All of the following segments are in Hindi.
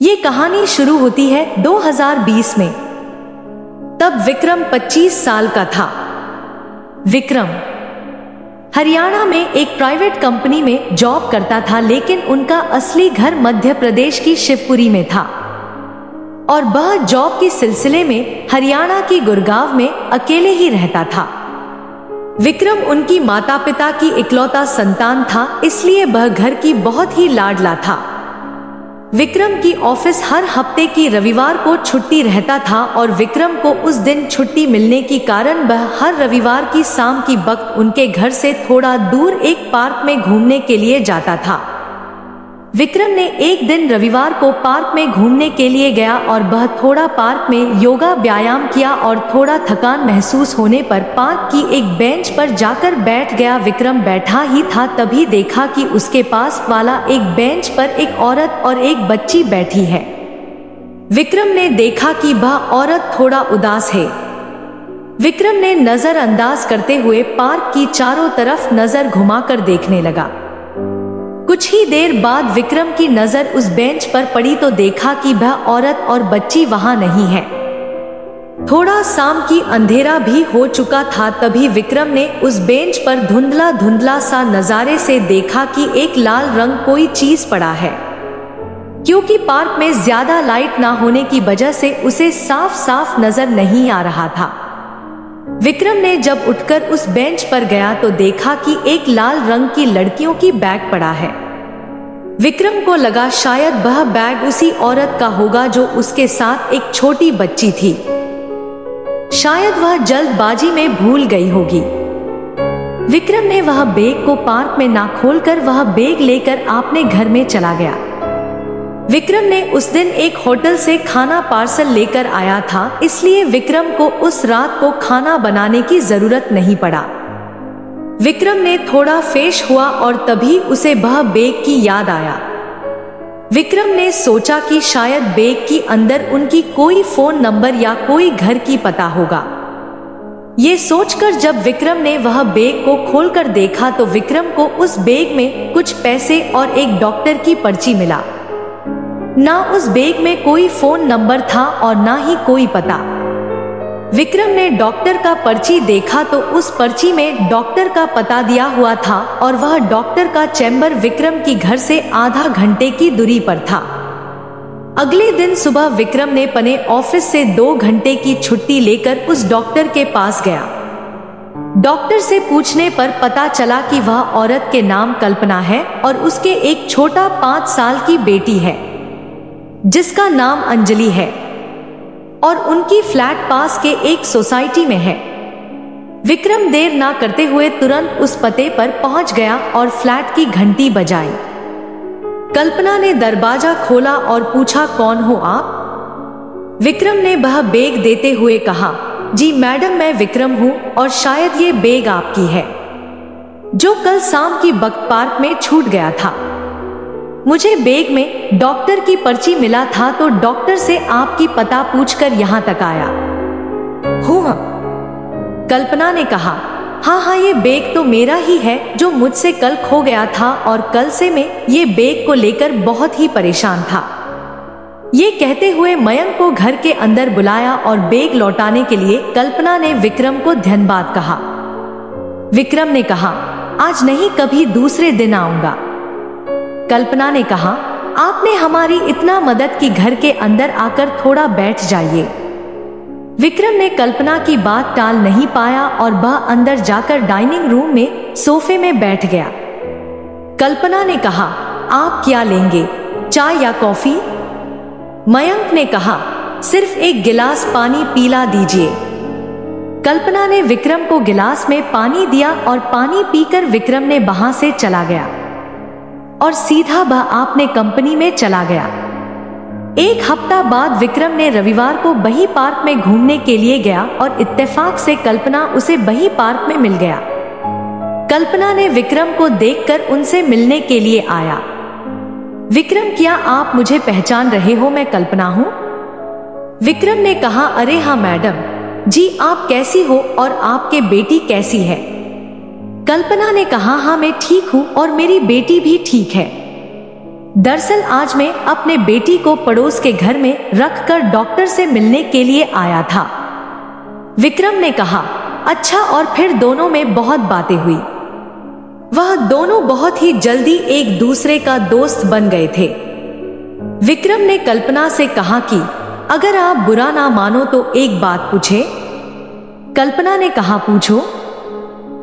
ये कहानी शुरू होती है 2020 में। तब विक्रम 25 साल का था। विक्रम हरियाणा में एक प्राइवेट कंपनी में जॉब करता था, लेकिन उनका असली घर मध्य प्रदेश की शिवपुरी में था और वह जॉब के सिलसिले में हरियाणा की गुड़गांव में अकेले ही रहता था। विक्रम उनकी माता पिता की इकलौता संतान था, इसलिए वह घर की बहुत ही लाडला था। विक्रम की ऑफिस हर हफ्ते की रविवार को छुट्टी रहता था और विक्रम को उस दिन छुट्टी मिलने के कारण वह हर रविवार की शाम की वक्त उनके घर से थोड़ा दूर एक पार्क में घूमने के लिए जाता था। विक्रम ने एक दिन रविवार को पार्क में घूमने के लिए गया और वह थोड़ा पार्क में योगा व्यायाम किया और थोड़ा थकान महसूस होने पर पार्क की एक बेंच पर जाकर बैठ गया। विक्रम बैठा ही था, तभी देखा कि उसके पास वाला एक बेंच पर एक औरत और एक बच्ची बैठी है। विक्रम ने देखा कि वह औरत थोड़ा उदास है। विक्रम ने नजरअंदाज करते हुए पार्क की चारों तरफ नजर घुमाकर देखने लगा। कुछ ही देर बाद विक्रम की नजर उस बेंच पर पड़ी तो देखा कि वह औरत और बच्ची वहां नहीं है। थोड़ा शाम की अंधेरा भी हो चुका था, तभी विक्रम ने उस बेंच पर धुंधला धुंधला सा नजारे से देखा कि एक लाल रंग कोई चीज पड़ा है। क्योंकि पार्क में ज्यादा लाइट ना होने की वजह से उसे साफ साफ नजर नहीं आ रहा था। विक्रम ने जब उठकर उस बेंच पर गया तो देखा कि एक लाल रंग की लड़कियों की बैग पड़ा है। विक्रम को लगा शायद वह बैग उसी औरत का होगा जो उसके साथ एक छोटी बच्ची थी। शायद वह जल्दबाजी में भूल गई होगी। विक्रम ने वह बैग को पार्क में ना खोलकर वह बैग लेकर अपने घर में चला गया। विक्रम ने उस दिन एक होटल से खाना पार्सल लेकर आया था, इसलिए विक्रम को उस रात को खाना बनाने की जरूरत नहीं पड़ा। विक्रम ने थोड़ा फ्रेश हुआ और तभी उसे वह बैग की याद आया। विक्रम ने सोचा कि शायद बैग के अंदर उनकी कोई फोन नंबर या कोई घर की पता होगा। ये सोचकर जब विक्रम ने वह बैग को खोलकर देखा तो विक्रम को उस बैग में कुछ पैसे और एक डॉक्टर की पर्ची मिला। ना उस बैग में कोई फोन नंबर था और ना ही कोई पता। विक्रम ने डॉक्टर का पर्ची देखा तो उस पर्ची में डॉक्टर का पता दिया हुआ था और वह डॉक्टर का चैम्बर विक्रम की घर से आधा घंटे की दूरी पर था। अगले दिन सुबह विक्रम ने अपने ऑफिस से 2 घंटे की छुट्टी लेकर उस डॉक्टर के पास गया। डॉक्टर से पूछने पर पता चला कि वह औरत के नाम कल्पना है और उसके एक छोटा 5 साल की बेटी है जिसका नाम अंजलि है और उनकी फ्लैट पास के एक सोसाइटी में है। विक्रम देर ना करते हुए तुरंत उस पते पर पहुंच गया और फ्लैट की घंटी बजाई। कल्पना ने दरवाजा खोला और पूछा, कौन हो आप? विक्रम ने वह बैग देते हुए कहा, जी मैडम, मैं विक्रम हूं और शायद ये बैग आपकी है जो कल शाम की वक्त पार्क में छूट गया था। मुझे बैग में डॉक्टर की पर्ची मिला था तो डॉक्टर से आपकी पता पूछकर यहाँ तक आया हूँ। कल्पना ने कहा, हाँ, ये बैग तो मेरा ही है जो मुझसे कल खो गया था और कल से मैं ये बैग को लेकर बहुत ही परेशान था। ये कहते हुए मयंक को घर के अंदर बुलाया और बैग लौटाने के लिए कल्पना ने विक्रम को धन्यवाद कहा। विक्रम ने कहा, आज नहीं, कभी दूसरे दिन आऊंगा। कल्पना ने कहा, आपने हमारी इतना मदद की, घर के अंदर आकर थोड़ा बैठ जाइए। विक्रम ने कल्पना की बात टाल नहीं पाया और वह अंदर जाकर डाइनिंग रूम में सोफे में बैठ गया। कल्पना ने कहा, आप क्या लेंगे, चाय या कॉफी? मयंक ने कहा, सिर्फ एक गिलास पानी पिला दीजिए। कल्पना ने विक्रम को गिलास में पानी दिया और पानी पीकर विक्रम ने वहां से चला गया और सीधा वह अपने कंपनी में चला गया। एक हफ्ता बाद विक्रम ने रविवार को वही पार्क में घूमने के लिए गया और इत्तेफाक से कल्पना उसे वही पार्क में मिल गया। कल्पना ने विक्रम को देखकर उनसे मिलने के लिए आया। विक्रम, क्या आप मुझे पहचान रहे हो? मैं कल्पना हूँ। विक्रम ने कहा, अरे हाँ मैडम जी, आप कैसी हो और आपके बेटी कैसी है? कल्पना ने कहा, हाँ मैं ठीक हूँ और मेरी बेटी भी ठीक है। दरअसल आज मैं अपने बेटी को पड़ोस के घर में रखकर डॉक्टर से मिलने के लिए आया था। विक्रम ने कहा। अच्छा, और फिर दोनों में बहुत बातें हुई। वह दोनों बहुत ही जल्दी एक दूसरे का दोस्त बन गए थे। विक्रम ने कल्पना से कहा कि अगर आप बुरा ना मानो तो एक बात पूछे। कल्पना ने कहा, पूछो।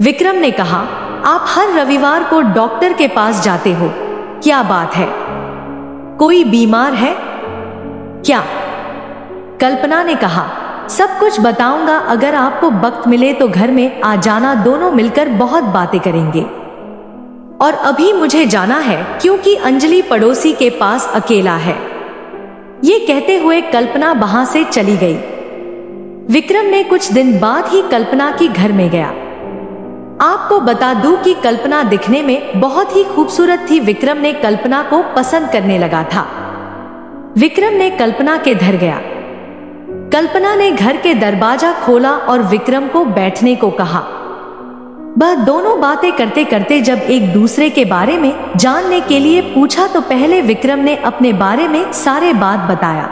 विक्रम ने कहा, आप हर रविवार को डॉक्टर के पास जाते हो, क्या बात है? कोई बीमार है क्या? कल्पना ने कहा, सब कुछ बताऊंगा, अगर आपको वक्त मिले तो घर में आ जाना, दोनों मिलकर बहुत बातें करेंगे। और अभी मुझे जाना है क्योंकि अंजलि पड़ोसी के पास अकेला है। ये कहते हुए कल्पना वहां से चली गई। विक्रम ने कुछ दिन बाद ही कल्पना के घर में गया। आपको बता दूं कि कल्पना दिखने में बहुत ही खूबसूरत थी। विक्रम ने कल्पना को पसंद करने लगा था। विक्रम ने कल्पना के घर गया। कल्पना ने घर के दरवाजा खोला और विक्रम को बैठने को कहा। वह दोनों बातें करते करते जब एक दूसरे के बारे में जानने के लिए पूछा तो पहले विक्रम ने अपने बारे में सारे बात बताया।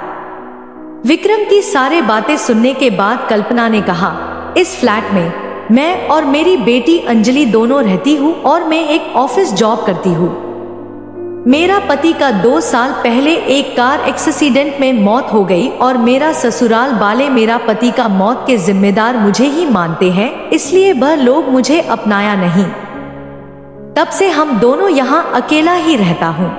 विक्रम की सारे बातें सुनने के बाद कल्पना ने कहा, इस फ्लैट में मैं और मेरी बेटी अंजलि दोनों रहती हूँ और मैं एक ऑफिस जॉब करती हूँ। मेरा पति का 2 साल पहले एक कार एक्सीडेंट में मौत हो गई और मेरा ससुराल वाले मेरा पति का मौत के जिम्मेदार मुझे ही मानते हैं, इसलिए वह लोग मुझे अपनाया नहीं। तब से हम दोनों यहाँ अकेला ही रहता हूँ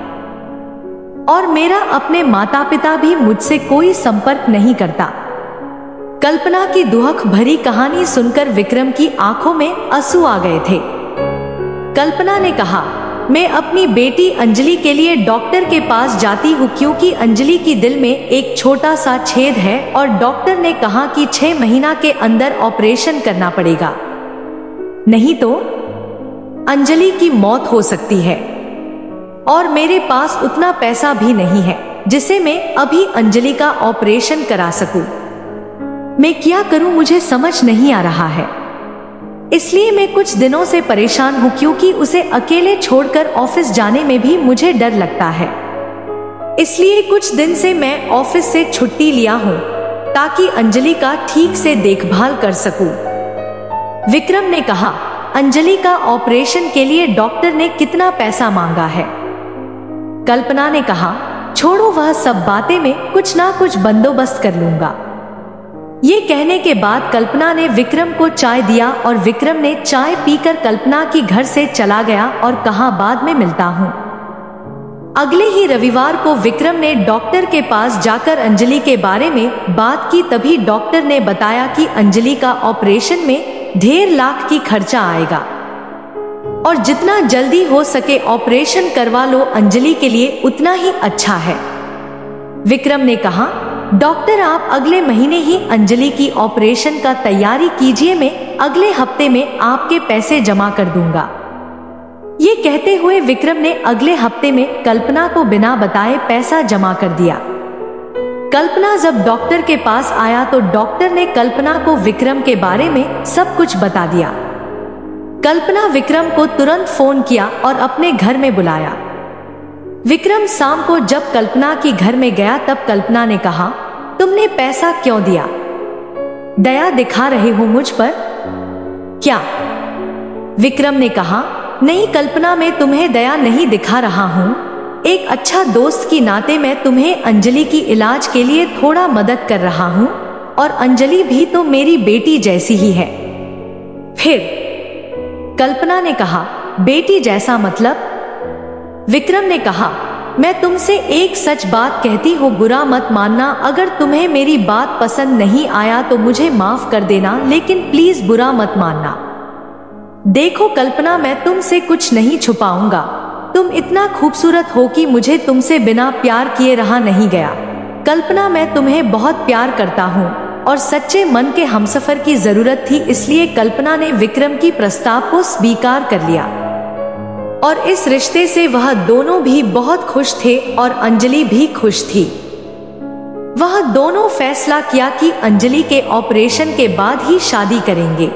और मेरा अपने माता पिता भी मुझसे कोई संपर्क नहीं करता। कल्पना की दुख भरी कहानी सुनकर विक्रम की आंखों में आंसू आ गए थे। कल्पना ने कहा, मैं अपनी बेटी अंजलि के लिए डॉक्टर के पास जाती हूँ क्योंकि अंजलि की दिल में एक छोटा सा छेद है और डॉक्टर ने कहा कि 6 महीना के अंदर ऑपरेशन करना पड़ेगा, नहीं तो अंजलि की मौत हो सकती है। और मेरे पास उतना पैसा भी नहीं है जिसे मैं अभी अंजलि का ऑपरेशन करा सकूं। मैं क्या करूं, मुझे समझ नहीं आ रहा है। इसलिए मैं कुछ दिनों से परेशान हूं क्योंकि उसे अकेले छोड़कर ऑफिस जाने में भी मुझे डर लगता है। इसलिए कुछ दिन से मैं ऑफिस से छुट्टी लिया हूं ताकि अंजलि का ठीक से देखभाल कर सकूं। विक्रम ने कहा, अंजलि का ऑपरेशन के लिए डॉक्टर ने कितना पैसा मांगा है? कल्पना ने कहा, छोड़ो वह सब बातें, में कुछ ना कुछ बंदोबस्त कर लूंगा। ये कहने के बाद कल्पना ने विक्रम को चाय दिया और विक्रम ने चाय पीकर कल्पना की घर से चला गया और कहा, बाद में मिलता हूं। अगले ही रविवार को विक्रम ने डॉक्टर के पास जाकर अंजलि के बारे में बात की। तभी डॉक्टर ने बताया कि अंजलि का ऑपरेशन में 1.5 लाख की खर्चा आएगा और जितना जल्दी हो सके ऑपरेशन करवा लो, अंजलि के लिए उतना ही अच्छा है। विक्रम ने कहा, डॉक्टर आप अगले महीने ही अंजलि की ऑपरेशन का तैयारी कीजिए, मैं अगले हफ्ते में आपके पैसे जमा कर दूंगा। ये कहते हुए विक्रम ने अगले हफ्ते में कल्पना को बिना बताए पैसा जमा कर दिया। कल्पना जब डॉक्टर के पास आया तो डॉक्टर ने कल्पना को विक्रम के बारे में सब कुछ बता दिया। कल्पना विक्रम को तुरंत फोन किया और अपने घर में बुलाया। विक्रम शाम को जब कल्पना के घर में गया तब कल्पना ने कहा, तुमने पैसा क्यों दिया? दया दिखा रहे हो मुझ पर क्या? विक्रम ने कहा, नहीं कल्पना, मैं तुम्हें दया नहीं दिखा रहा हूँ। एक अच्छा दोस्त की नाते मैं तुम्हें अंजलि की इलाज के लिए थोड़ा मदद कर रहा हूँ और अंजलि भी तो मेरी बेटी जैसी ही है। फिर कल्पना ने कहा, बेटी जैसा मतलब? विक्रम ने कहा, मैं तुमसे एक सच बात कहती हूँ, बुरा मत मानना। अगर तुम्हें मेरी बात पसंद नहीं आया तो मुझे माफ कर देना, लेकिन प्लीज बुरा मत मानना। देखो कल्पना, मैं तुमसे कुछ नहीं छुपाऊंगा। तुम इतना खूबसूरत हो कि मुझे तुमसे बिना प्यार किए रहा नहीं गया। कल्पना, मैं तुम्हें बहुत प्यार करता हूँ और सच्चे मन के हमसफर की जरूरत थी, इसलिए कल्पना ने विक्रम की प्रस्ताव को स्वीकार कर लिया और इस रिश्ते से वह दोनों भी बहुत खुश थे और अंजलि भी खुश थी। वह दोनों फैसला किया कि अंजलि के ऑपरेशन के बाद ही शादी करेंगे।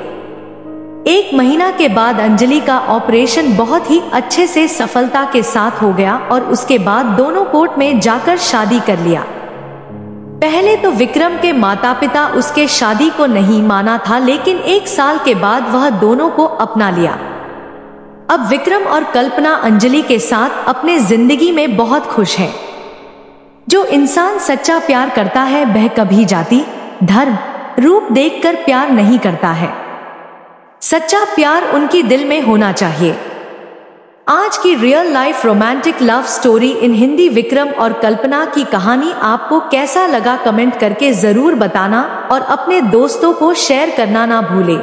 1 महीना के बाद अंजलि का ऑपरेशन बहुत ही अच्छे से सफलता के साथ हो गया और उसके बाद दोनों कोर्ट में जाकर शादी कर लिया। पहले तो विक्रम के माता पिता उसके शादी को नहीं माना था, लेकिन 1 साल के बाद वह दोनों को अपना लिया। अब विक्रम और कल्पना अंजलि के साथ अपने जिंदगी में बहुत खुश है। जो इंसान सच्चा प्यार करता है वह कभी जाति, धर्म, रूप देखकर प्यार नहीं करता है। सच्चा प्यार उनकी दिल में होना चाहिए। आज की real life romantic love story in Hindi Vikram और कल्पना की कहानी आपको कैसा लगा कमेंट करके जरूर बताना और अपने दोस्तों को शेयर करना ना भूलें।